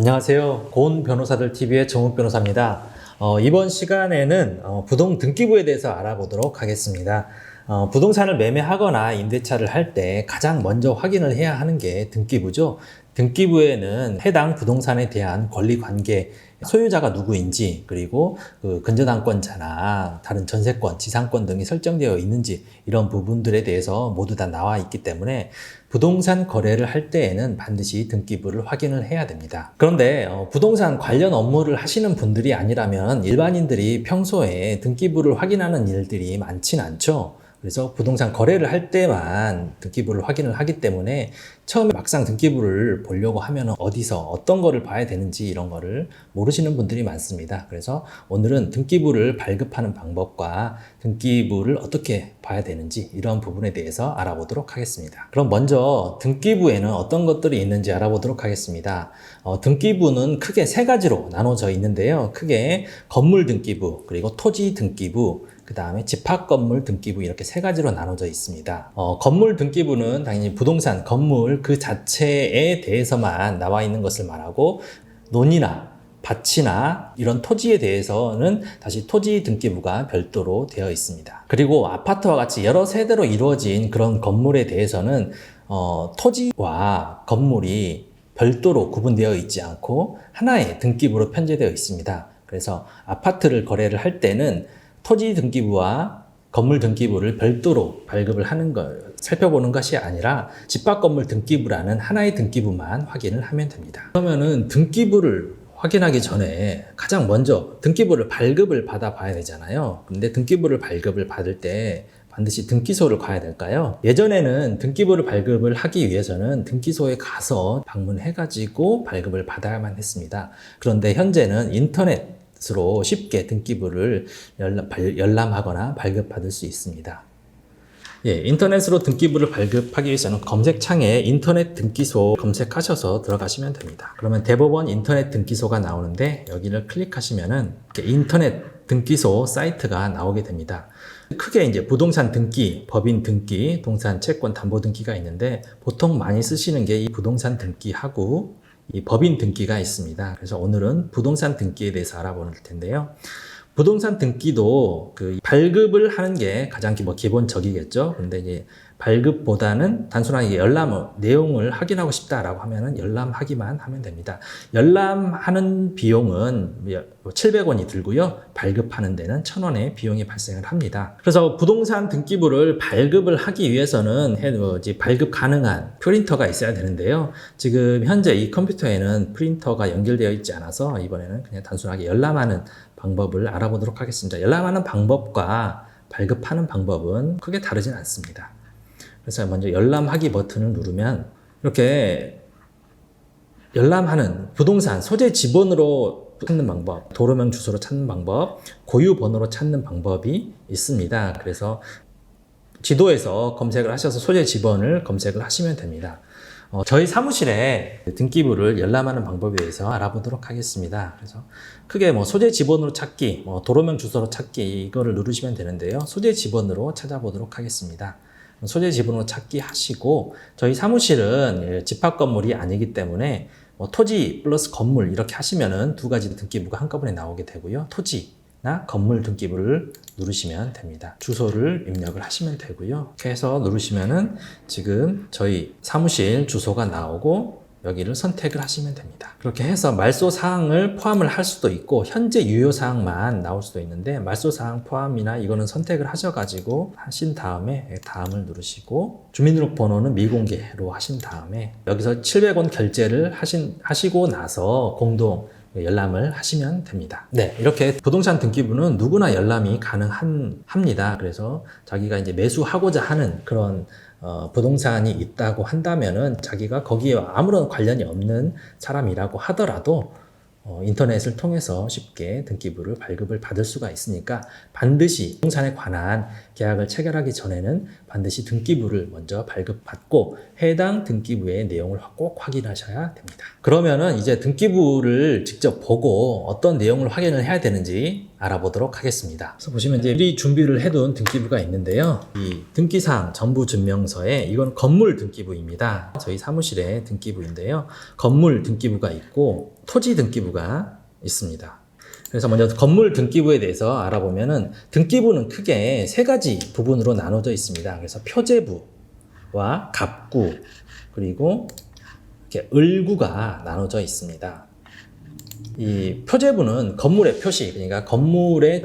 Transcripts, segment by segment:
안녕하세요. 고은 변호사들 TV의 정욱 변호사입니다. 이번 시간에는 부동 등기부에 대해서 알아보도록 하겠습니다. 부동산을 매매하거나 임대차를 할 때 가장 먼저 확인을 해야 하는 게 등기부죠. 등기부에는 해당 부동산에 대한 권리관계, 소유자가 누구인지, 그리고 그 근저당권자나 다른 전세권, 지상권 등이 설정되어 있는지 이런 부분들에 대해서 모두 다 나와 있기 때문에 부동산 거래를 할 때에는 반드시 등기부를 확인을 해야 됩니다. 그런데 부동산 관련 업무를 하시는 분들이 아니라면 일반인들이 평소에 등기부를 확인하는 일들이 많지는 않죠. 그래서 부동산 거래를 할 때만 등기부를 확인을 하기 때문에 처음에 막상 등기부를 보려고 하면 어디서 어떤 거를 봐야 되는지 이런 거를 모르시는 분들이 많습니다. 그래서 오늘은 등기부를 발급하는 방법과 등기부를 어떻게 봐야 되는지 이런 부분에 대해서 알아보도록 하겠습니다. 그럼 먼저 등기부에는 어떤 것들이 있는지 알아보도록 하겠습니다. 등기부는 크게 세 가지로 나눠져 있는데요. 크게 건물 등기부, 그리고 토지 등기부, 그 다음에 집합건물 등기부 이렇게 세 가지로 나눠져 있습니다. 건물 등기부는 당연히 부동산, 건물 그 자체에 대해서만 나와 있는 것을 말하고 논이나 밭이나 이런 토지에 대해서는 다시 토지 등기부가 별도로 되어 있습니다. 그리고 아파트와 같이 여러 세대로 이루어진 그런 건물에 대해서는 토지와 건물이 별도로 구분되어 있지 않고 하나의 등기부로 편제되어 있습니다. 그래서 아파트를 거래를 할 때는 토지 등기부와 건물 등기부를 별도로 발급을 하는 걸 살펴보는 것이 아니라 집합건물 등기부라는 하나의 등기부만 확인을 하면 됩니다. 그러면은 등기부를 확인하기 전에 가장 먼저 등기부를 발급을 받아 봐야 되잖아요. 근데 등기부를 발급을 받을 때 반드시 등기소를 가야 될까요? 예전에는 등기부를 발급을 하기 위해서는 등기소에 가서 방문해가지고 발급을 받아야만 했습니다. 그런데 현재는 인터넷으로 쉽게 등기부를 열람하거나 발급받을 수 있습니다. 인터넷으로 등기부를 발급하기 위해서는 검색창에 인터넷 등기소 검색하셔서 들어가시면 됩니다. 그러면 대법원 인터넷 등기소가 나오는데 여기를 클릭하시면은 인터넷 등기소 사이트가 나오게 됩니다. 크게 이제 부동산 등기, 법인 등기, 동산 채권 담보 등기가 있는데 보통 많이 쓰시는 게 이 부동산 등기하고 이 법인 등기가 있습니다. 그래서 오늘은 부동산 등기에 대해서 알아볼 텐데요. 부동산 등기도 그 발급을 하는 게 가장 기본적이겠죠. 근데 이제 발급보다는 단순하게 내용을 확인하고 싶다라고 하면은 열람하기만 하면 됩니다. 열람하는 비용은 700원이 들고요. 발급하는 데는 1,000원의 비용이 발생을 합니다. 그래서 부동산 등기부를 발급을 하기 위해서는 발급 가능한 프린터가 있어야 되는데요. 지금 현재 이 컴퓨터에는 프린터가 연결되어 있지 않아서 이번에는 그냥 단순하게 열람하는 방법을 알아보도록 하겠습니다. 열람하는 방법과 발급하는 방법은 크게 다르진 않습니다. 그래서 먼저 열람하기 버튼을 누르면 이렇게 열람하는 부동산 소재 지번으로 찾는 방법, 도로명 주소로 찾는 방법, 고유 번호로 찾는 방법이 있습니다. 그래서 지도에서 검색을 하셔서 소재 지번을 검색을 하시면 됩니다. 저희 사무실에 등기부를 열람하는 방법에 대해서 알아보도록 하겠습니다. 그래서 크게 소재 지번으로 찾기, 도로명 주소로 찾기 이거를 누르시면 되는데요. 소재 지번으로 찾아보도록 하겠습니다. 소재 지번으로 찾기 하시고 저희 사무실은 집합 건물이 아니기 때문에 토지 플러스 건물 이렇게 하시면은 두 가지 등기부가 한꺼번에 나오게 되고요. 토지나 건물 등기부를 누르시면 됩니다. 주소를 입력을 하시면 되고요. 이렇게 해서 누르시면은 지금 저희 사무실 주소가 나오고 여기를 선택을 하시면 됩니다. 그렇게 해서 말소 사항을 포함을 할 수도 있고 현재 유효 사항만 나올 수도 있는데 말소 사항 포함이나 이거는 선택을 하셔가지고 하신 다음에 다음을 누르시고 주민등록번호는 미공개로 하신 다음에 여기서 700원 결제를 하시고 나서 공동 열람을 하시면 됩니다. 네, 이렇게 부동산 등기부는 누구나 열람이 가능합니다. 그래서 자기가 이제 매수하고자 하는 그런 부동산이 있다고 한다면은 자기가 거기에 아무런 관련이 없는 사람이라고 하더라도 인터넷을 통해서 쉽게 등기부를 발급을 받을 수가 있으니까 반드시 부동산에 관한 계약을 체결하기 전에는 반드시 등기부를 먼저 발급받고 해당 등기부의 내용을 꼭 확인하셔야 됩니다. 그러면은 이제 등기부를 직접 보고 어떤 내용을 확인을 해야 되는지 알아보도록 하겠습니다. 그래서 보시면 이제 미리 준비를 해둔 등기부가 있는데요. 이 등기사항 전부 증명서에 이건 건물 등기부입니다. 저희 사무실의 등기부인데요. 건물 등기부가 있고 토지 등기부가 있습니다. 그래서 먼저 건물 등기부에 대해서 알아보면은 등기부는 크게 세 가지 부분으로 나눠져 있습니다. 그래서 표제부와 갑구 그리고 이렇게 을구가 나눠져 있습니다. 이 표제부는 건물의 표시, 그러니까 건물의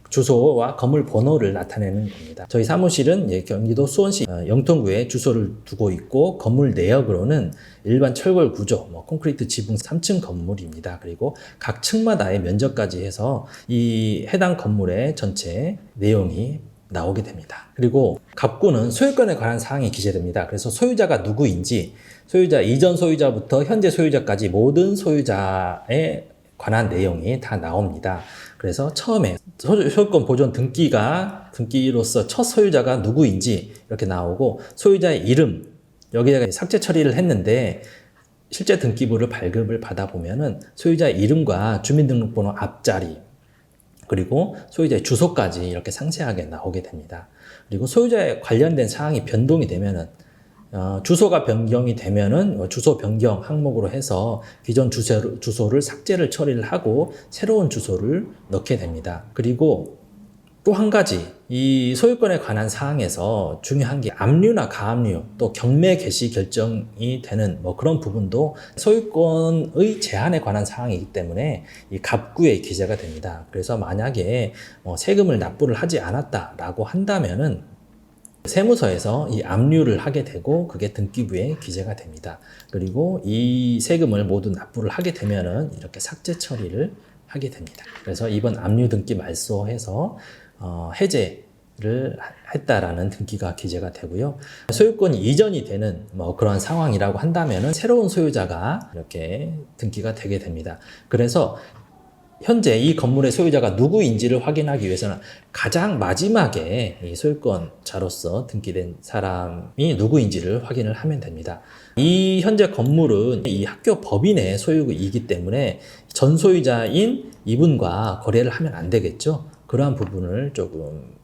주소와 건물 번호를 나타내는 겁니다. 저희 사무실은 경기도 수원시 영통구에 주소를 두고 있고 건물 내역으로는 일반 철골 구조, 콘크리트 지붕 3층 건물입니다. 그리고 각 층마다의 면적까지 해서 이 해당 건물의 전체 내용이 나오게 됩니다. 그리고 갑구는 소유권에 관한 사항이 기재됩니다. 그래서 소유자가 누구인지, 소유자 이전 소유자부터 현재 소유자까지 모든 소유자에 관한 내용이 다 나옵니다. 그래서 처음에 소유권 보존 등기로서 첫 소유자가 누구인지 이렇게 나오고 소유자의 이름, 여기다가 삭제 처리를 했는데 실제 등기부를 발급을 받아보면은 소유자의 이름과 주민등록번호 앞자리 그리고 소유자의 주소까지 이렇게 상세하게 나오게 됩니다. 그리고 소유자에 관련된 사항이 변동이 되면은 주소가 변경이 되면은 주소 변경 항목으로 해서 기존 주소를 삭제를 처리를 하고 새로운 주소를 넣게 됩니다. 그리고 또 한 가지 이 소유권에 관한 사항에서 중요한 게 압류나 가압류 또 경매 개시 결정이 되는 그런 부분도 소유권의 제한에 관한 사항이기 때문에 이 갑구에 기재가 됩니다. 그래서 만약에 세금을 납부를 하지 않았다라고 한다면은 세무서에서 이 압류를 하게 되고 그게 등기부에 기재가 됩니다. 그리고 이 세금을 모두 납부를 하게 되면은 이렇게 삭제 처리를 하게 됩니다. 그래서 이번 압류 등기 말소해서 해제를 했다라는 등기가 기재가 되고요. 소유권이 이전이 되는 그런 상황이라고 한다면은 새로운 소유자가 이렇게 등기가 되게 됩니다. 그래서 현재 이 건물의 소유자가 누구인지를 확인하기 위해서는 가장 마지막에 이 소유권자로서 등기된 사람이 누구인지를 확인을 하면 됩니다. 이 현재 건물은 이 학교 법인의 소유이기 때문에 전 소유자인 이분과 거래를 하면 안 되겠죠. 그러한 부분을 조금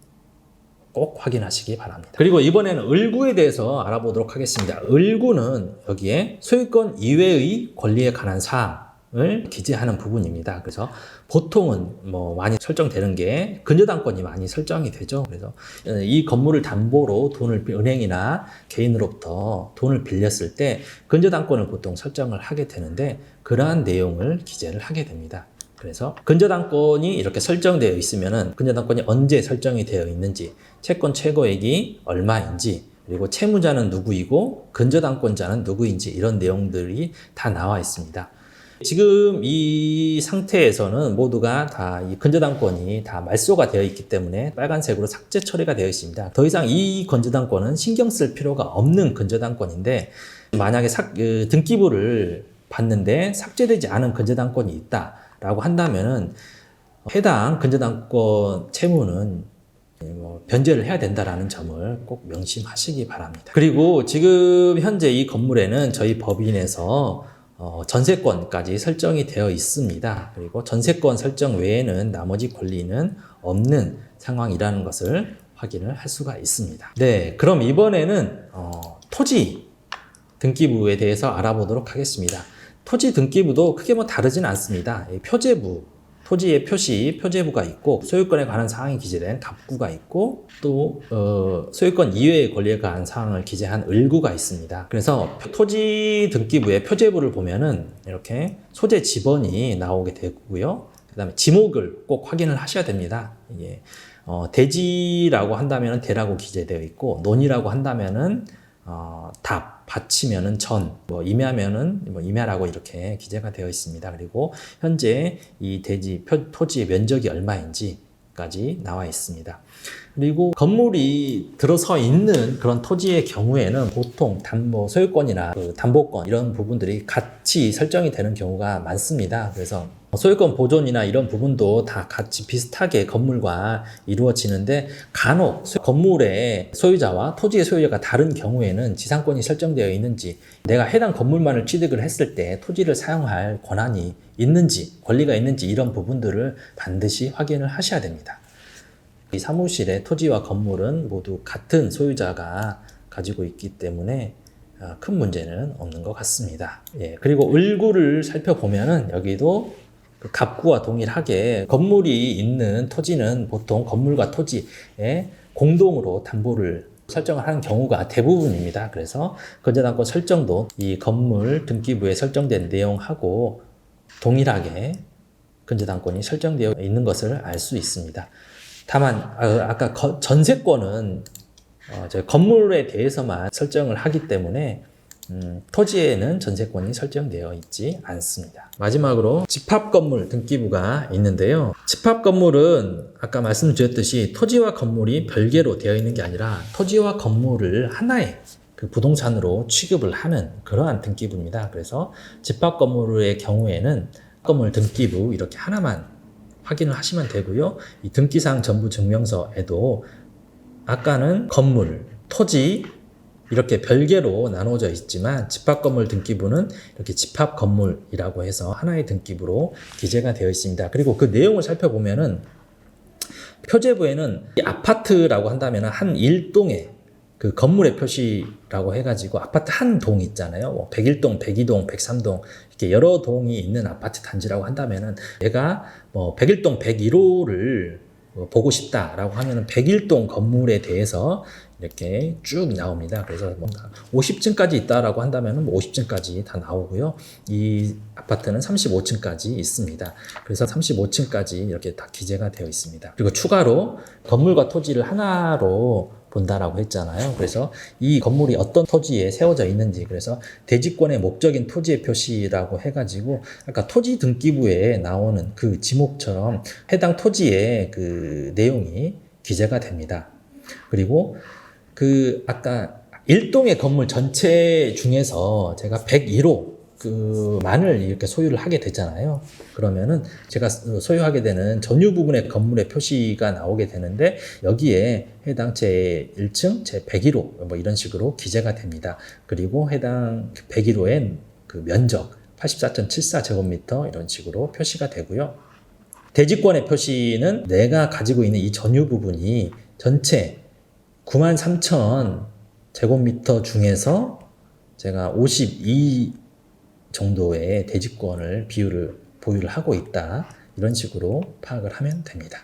꼭 확인하시기 바랍니다. 그리고 이번에는 을구에 대해서 알아보도록 하겠습니다. 을구는 여기에 소유권 이외의 권리에 관한 사항을 기재하는 부분입니다. 그래서 보통은 많이 설정되는 게 근저당권이 많이 설정이 되죠. 그래서 이 건물을 담보로 은행이나 개인으로부터 돈을 빌렸을 때 근저당권을 보통 설정을 하게 되는데 그러한 내용을 기재를 하게 됩니다. 그래서 근저당권이 이렇게 설정되어 있으면은 근저당권이 언제 설정이 되어 있는지, 채권 최고액이 얼마인지, 그리고 채무자는 누구이고 근저당권자는 누구인지 이런 내용들이 다 나와 있습니다. 지금 이 상태에서는 모두가 다 이 근저당권이 다 말소가 되어 있기 때문에 빨간색으로 삭제 처리가 되어 있습니다. 더 이상 이 근저당권은 신경 쓸 필요가 없는 근저당권인데 만약에 등기부를 봤는데 삭제되지 않은 근저당권이 있다라고 한다면은 해당 근저당권 채무는 변제를 해야 된다라는 점을 꼭 명심하시기 바랍니다. 그리고 지금 현재 이 건물에는 저희 법인에서 전세권까지 설정이 되어 있습니다. 그리고 전세권 설정 외에는 나머지 권리는 없는 상황이라는 것을 확인을 할 수가 있습니다. 네, 그럼 이번에는 토지 등기부에 대해서 알아보도록 하겠습니다. 토지 등기부도 크게 다르진 않습니다. 표제부, 토지의 표제부가 있고 소유권에 관한 사항이 기재된 갑구가 있고 또 소유권 이외의 권리에 관한 사항을 기재한 을구가 있습니다. 그래서 토지 등기부의 표제부를 보면은 이렇게 소재 지번이 나오게 되고요. 그 다음에 지목을 꼭 확인을 하셔야 됩니다. 이게 대지라고 한다면 대라고 기재되어 있고 논이라고 한다면은 답, 밭이면은 전, 임야면은 임야라고 이렇게 기재가 되어 있습니다. 그리고 현재 이 토지의 면적이 얼마인지까지 나와 있습니다. 그리고 건물이 들어서 있는 그런 토지의 경우에는 보통 소유권이나 담보권 이런 부분들이 같이 설정이 되는 경우가 많습니다. 그래서 소유권 보존이나 이런 부분도 다 같이 비슷하게 건물과 이루어지는데 간혹 건물의 소유자와 토지의 소유자가 다른 경우에는 지상권이 설정되어 있는지, 내가 해당 건물만을 취득을 했을 때 토지를 사용할 권한이 있는지, 권리가 있는지 이런 부분들을 반드시 확인을 하셔야 됩니다. 이 사무실의 토지와 건물은 모두 같은 소유자가 가지고 있기 때문에 큰 문제는 없는 것 같습니다. 예, 그리고 을구를 살펴보면은 여기도 그 갑구와 동일하게 건물이 있는 토지는 보통 건물과 토지에 공동으로 담보를 설정을 하는 경우가 대부분입니다. 그래서 건재당권 설정도 이 건물 등기부에 설정된 내용하고 동일하게 건재당권이 설정되어 있는 것을 알 수 있습니다. 다만 아까 전세권은 건물에 대해서만 설정을 하기 때문에 토지에는 전세권이 설정되어 있지 않습니다. 마지막으로 집합건물 등기부가 있는데요. 집합건물은 아까 말씀드렸듯이 토지와 건물이 별개로 되어 있는 게 아니라 토지와 건물을 하나의 그 부동산으로 취급을 하는 그러한 등기부입니다. 그래서 집합건물의 경우에는 건물 등기부 이렇게 하나만 확인을 하시면 되고요. 이 등기사항 전부 증명서에도 아까는 건물, 토지 이렇게 별개로 나눠져 있지만 집합건물 등기부는 이렇게 집합건물이라고 해서 하나의 등기부로 기재가 되어 있습니다. 그리고 그 내용을 살펴보면은 표제부에는 이 아파트라고 한다면 한 일동의 그 건물의 표시라고 해가지고 아파트 한 동 있잖아요. 뭐 101동, 102동, 103동 이렇게 여러 동이 있는 아파트 단지라고 한다면은 내가 뭐 101동, 101호를 보고 싶다라고 하면은 101동 건물에 대해서 이렇게 쭉 나옵니다. 그래서 뭔가 50층까지 있다라고 한다면은 50층까지 다 나오고요. 이 아파트는 35층까지 있습니다. 그래서 35층까지 이렇게 다 기재가 되어 있습니다. 그리고 추가로 건물과 토지를 하나로 본다라고 했잖아요. 그래서 이 건물이 어떤 토지에 세워져 있는지, 그래서 대지권의 목적인 토지의 표시라고 해가지고 아까 토지 등기부에 나오는 그 지목처럼 해당 토지의 그 내용이 기재가 됩니다. 그리고 그 아까 일동의 건물 전체 중에서 제가 101호 만을 이렇게 소유를 하게 되잖아요. 그러면은 제가 소유하게 되는 전유 부분의 건물의 표시가 나오게 되는데 여기에 해당 제 1층, 제 101호 뭐 이런 식으로 기재가 됩니다. 그리고 해당 101호의 그 면적 84.74제곱미터 이런 식으로 표시가 되고요. 대지권의 표시는 내가 가지고 있는 이 전유 부분이 전체 93,000 제곱미터 중에서 제가 52 정도의 대지권을 보유를 하고 있다. 이런 식으로 파악을 하면 됩니다.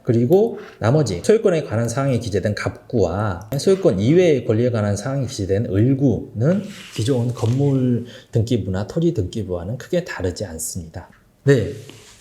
그리고 나머지 소유권에 관한 사항이 기재된 갑구와 소유권 이외의 권리에 관한 사항이 기재된 을구는 기존 건물 등기부나 토지 등기부와는 크게 다르지 않습니다. 네.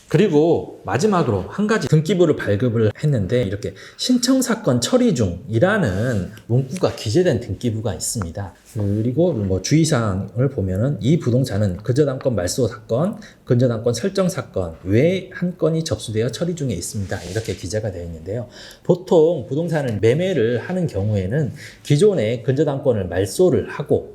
그리고 마지막으로 한 가지 등기부를 발급을 했는데 이렇게 신청사건 처리 중이라는 문구가 기재된 등기부가 있습니다. 그리고 뭐 주의사항을 보면은 이 부동산은 근저당권 말소 사건, 근저당권 설정 사건 외에 한 건이 접수되어 처리 중에 있습니다. 이렇게 기재가 되어 있는데요. 보통 부동산을 매매를 하는 경우에는 기존의 근저당권을 말소를 하고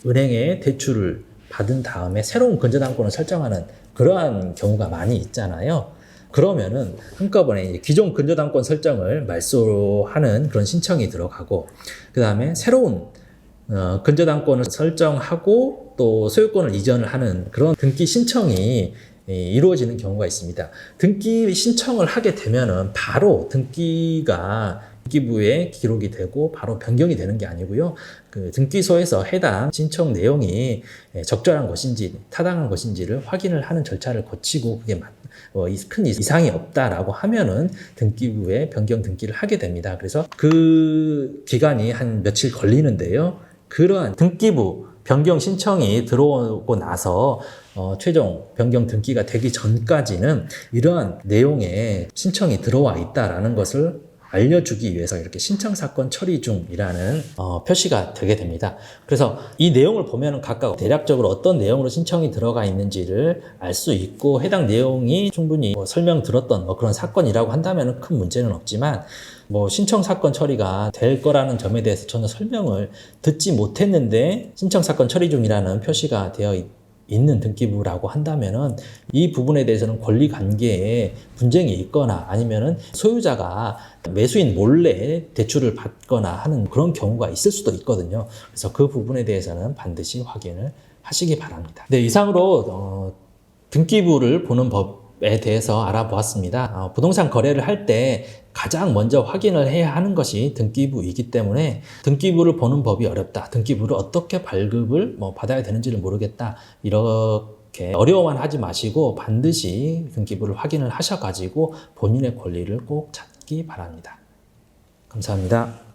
은행에 대출을 받은 다음에 새로운 근저당권을 설정하는 그러한 경우가 많이 있잖아요. 그러면은 한꺼번에 기존 근저당권 설정을 말소하는 그런 신청이 들어가고 그 다음에 새로운 근저당권을 설정하고 또 소유권을 이전을 하는 그런 등기 신청이 이루어지는 경우가 있습니다. 등기 신청을 하게 되면은 바로 등기부에 기록이 되고 바로 변경이 되는 게 아니고요. 그 등기소에서 해당 신청 내용이 적절한 것인지 타당한 것인지를 확인을 하는 절차를 거치고 그게 큰 이상이 없다라고 하면은 등기부에 변경 등기를 하게 됩니다. 그래서 그 기간이 한 며칠 걸리는데요. 그러한 등기부 변경 신청이 들어오고 나서 최종 변경 등기가 되기 전까지는 이러한 내용의 신청이 들어와 있다라는 것을 알려주기 위해서 이렇게 신청사건 처리 중이라는 표시가 되게 됩니다. 그래서 이 내용을 보면 각각 대략적으로 어떤 내용으로 신청이 들어가 있는지를 알 수 있고 해당 내용이 충분히 설명 들었던 그런 사건이라고 한다면 큰 문제는 없지만 신청사건 처리가 될 거라는 점에 대해서 전혀 설명을 듣지 못했는데 신청사건 처리 중이라는 표시가 되어 있는 등기부라고 한다면은 이 부분에 대해서는 권리 관계에 분쟁이 있거나 아니면은 소유자가 매수인 몰래 대출을 받거나 하는 그런 경우가 있을 수도 있거든요. 그래서 그 부분에 대해서는 반드시 확인을 하시기 바랍니다. 네, 이상으로 등기부를 보는 법에 대해서 알아보았습니다. 부동산 거래를 할 때 가장 먼저 확인을 해야 하는 것이 등기부이기 때문에 등기부를 보는 법이 어렵다. 등기부를 어떻게 발급을 받아야 되는지를 모르겠다. 이렇게 어려워만 하지 마시고 반드시 등기부를 확인을 하셔가지고 본인의 권리를 꼭 찾기 바랍니다. 감사합니다.